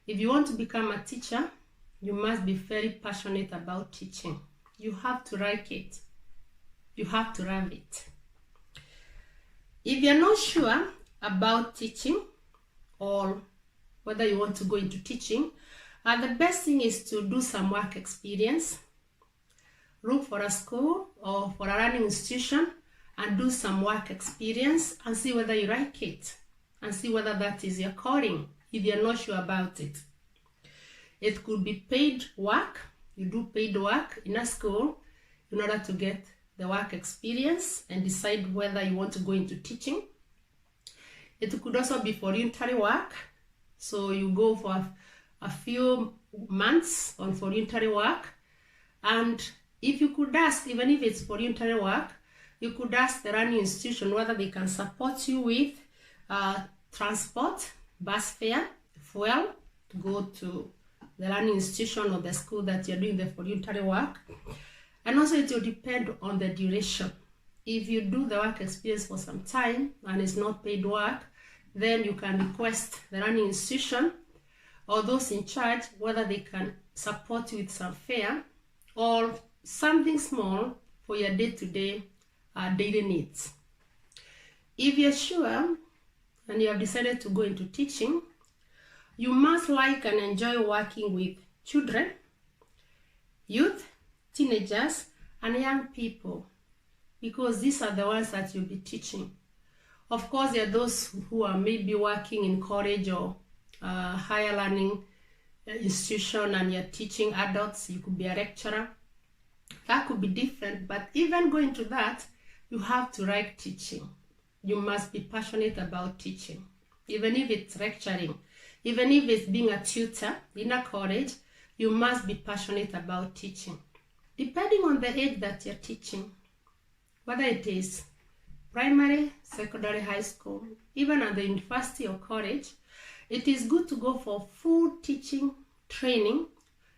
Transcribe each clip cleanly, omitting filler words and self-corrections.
If you want to become a teacher, you must be very passionate about teaching. You have to like it. You have to love it. If you're not sure about teaching or whether you want to go into teaching, the best thing is to do some work experience. Look for a school or for a learning institution and do some work experience and see whether you like it and see whether that is your calling if you're not sure about it. It could be paid work. You do paid work in a school in order to get the work experience and decide whether you want to go into teaching. It could also be voluntary work. So you go for a few months on voluntary work, and if you could ask, even if it's voluntary work, you could ask the learning institution whether they can support you with transport, bus fare, fuel to go to the learning institution or the school that you're doing the voluntary work. And also it will depend on the duration. If you do the work experience for some time and it's not paid work, then you can request the learning institution or those in charge whether they can support you with some fare or something small for your day-to-day daily needs. If you're sure and you have decided to go into teaching, you must like and enjoy working with children, youth, teenagers, and young people, because these are the ones that you'll be teaching. Of course, there are those who are maybe working in college or higher learning institution and you're teaching adults. You could be a lecturer. That could be different, but even going to that, you have to like teaching. You must be passionate about teaching, even if it's lecturing, even if it's being a tutor in a college, you must be passionate about teaching. Depending on the age that you're teaching, whether it is primary, secondary, high school, even at the university or college, it is good to go for full teaching training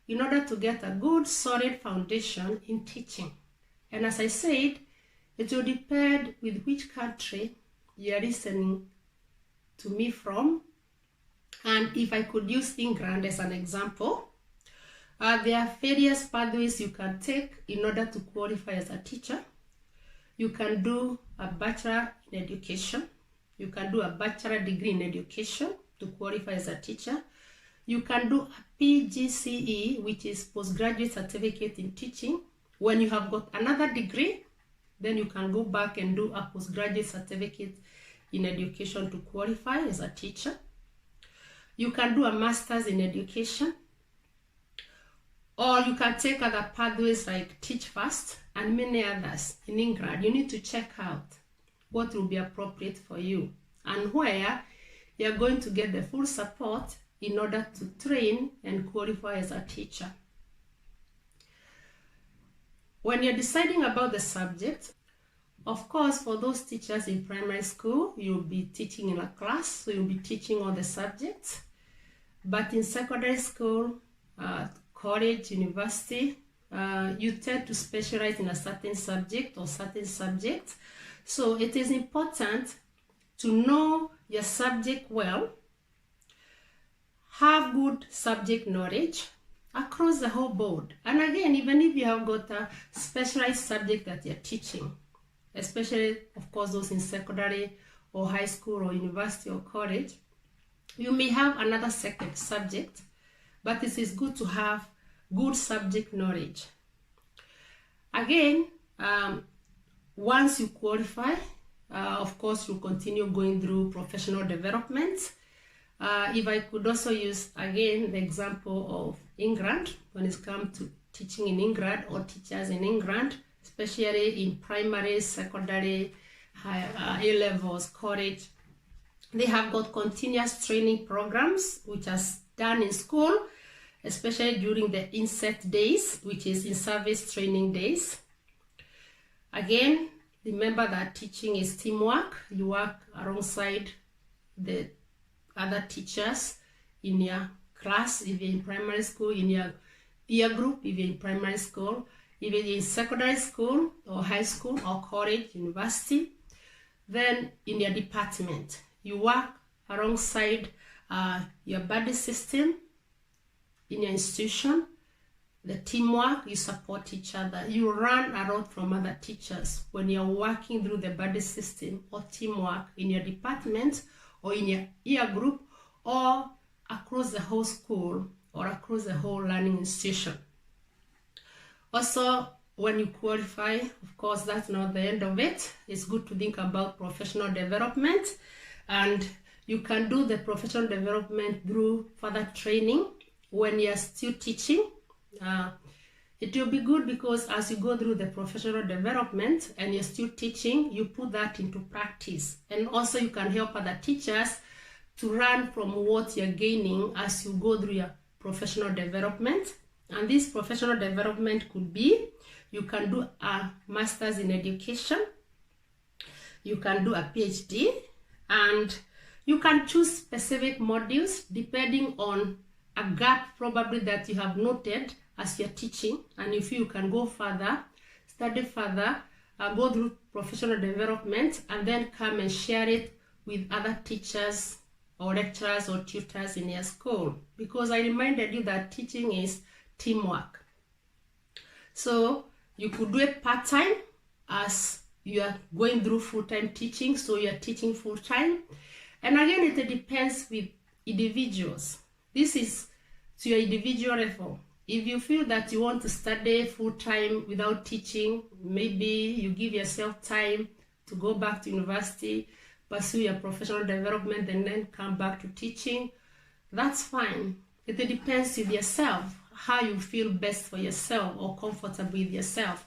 in order to get a good, solid foundation in teaching. And as I said, it will depend with which country you are listening to me from. And if I could use England as an example, there are various pathways you can take in order to qualify as a teacher. You can do a bachelor in education. You can do a bachelor degree in education to qualify as a teacher. You can do a PGCE, which is postgraduate certificate in teaching. When you have got another degree, then you can go back and do a postgraduate certificate in education to qualify as a teacher. You can do a master's in education, or you can take other pathways like Teach First and many others in England. You need to check out what will be appropriate for you and where you're going to get the full support in order to train and qualify as a teacher. When you're deciding about the subject, of course, for those teachers in primary school, you'll be teaching in a class, so you'll be teaching all the subjects. But in secondary school, college, university, you tend to specialize in a certain subject or certain subjects. So it is important to know your subject well, have good subject knowledge across the whole board. And again, even if you have got a specialized subject that you're teaching, especially, of course, those in secondary or high school or university or college, you may have another second subject, but it is good to have good subject knowledge. Again, once you qualify, of course, you continue going through professional development. If I could also use, again, the example of England, when it comes to teaching in England or teachers in England, especially in primary, secondary, A-levels, college, they have got continuous training programs, which are done in school, especially during the inset days, which is in-service training days. Again, remember that teaching is teamwork. You work alongside the other teachers in your class, if you're in primary school, in your peer group, if you're in primary school, if you're in secondary school or high school or college, university, then in your department. You work alongside your buddy system in your institution, the teamwork, you support each other. You run a lot from other teachers when you're working through the buddy system or teamwork in your department or in your year group or across the whole school or across the whole learning institution. Also, when you qualify, of course, that's not the end of it. It's good to think about professional development, and you can do the professional development through further training when you're still teaching. It will be good because as you go through the professional development and you're still teaching, you put that into practice. And also you can help other teachers to learn from what you're gaining as you go through your professional development. And this professional development could be, you can do a master's in education, you can do a PhD, and you can choose specific modules depending on a gap probably that you have noted as you're teaching, and if you can go further, study further, go through professional development, and then come and share it with other teachers or lecturers or tutors in your school. Because I reminded you that teaching is teamwork. So you could do it part-time as you are going through full-time teaching, so you are teaching full-time. And again, it depends with individuals. This is to your individual level. If you feel that you want to study full-time without teaching, maybe you give yourself time to go back to university, pursue your professional development, and then come back to teaching, that's fine. It depends with yourself, how you feel best for yourself or comfortable with yourself.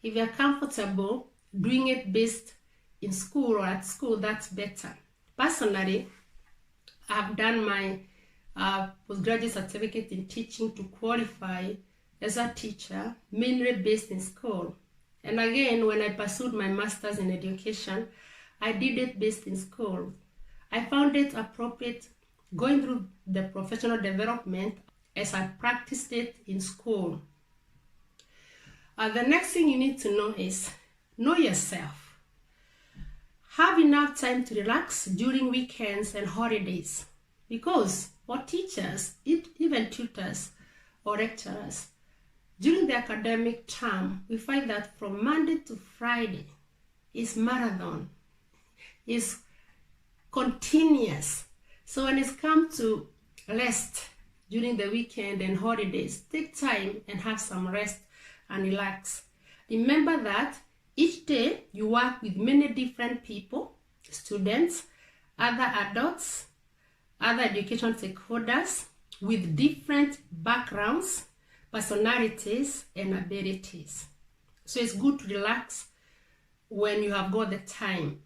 If you're comfortable doing it based in school or at school, that's better. Personally, I've done my postgraduate certificate in teaching to qualify as a teacher, mainly based in school. And again, when I pursued my master's in education, I did it based in school. I found it appropriate going through the professional development as I practiced it in school. The next thing you need to know is know yourself. Have enough time to relax during weekends and holidays, because for teachers, even tutors or lecturers, during the academic term, we find that from Monday to Friday is marathon, is continuous. So when it's come to rest during the weekend and holidays, take time and have some rest and relax. Remember that each day you work with many different people, students, other adults, other education stakeholders with different backgrounds, personalities, and abilities. So it's good to relax when you have got the time.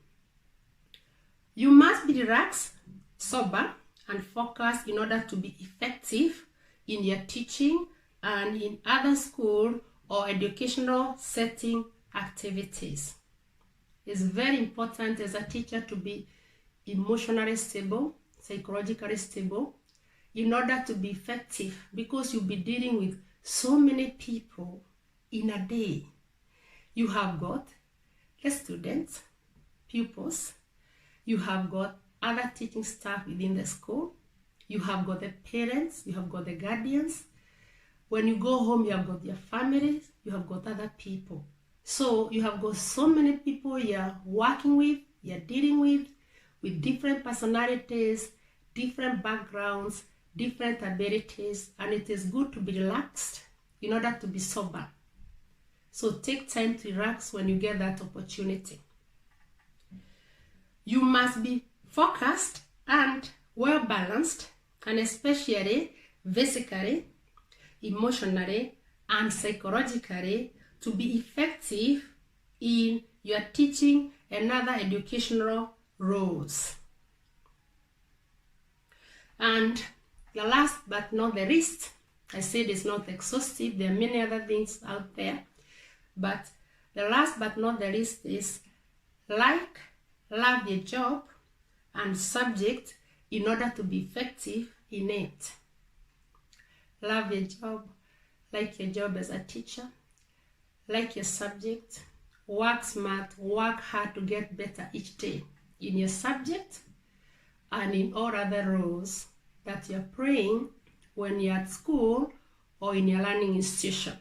You must be relaxed, sober, and focused in order to be effective in your teaching and in other school or educational setting activities. It's very important as a teacher to be emotionally stable, psychologically stable, in order to be effective, because you'll be dealing with so many people in a day. You have got the students, pupils, you have got other teaching staff within the school, you have got the parents, you have got the guardians. When you go home, you have got your families, you have got other people. So you have got so many people you're working with, you're dealing with different personalities, different backgrounds, different abilities, and it is good to be relaxed in order to be sober. So take time to relax when you get that opportunity. You must be focused and well balanced, and especially physically, emotionally, and psychologically, to be effective in your teaching and other educational roles. And the last but not the least, I said it's not exhaustive, there are many other things out there, but the last but not the least is love your job and subject in order to be effective in it. Love your job, like your job as a teacher, like your subject, work smart, work hard to get better each day in your subject and in all other roles that you're playing when you're at school or in your learning institution.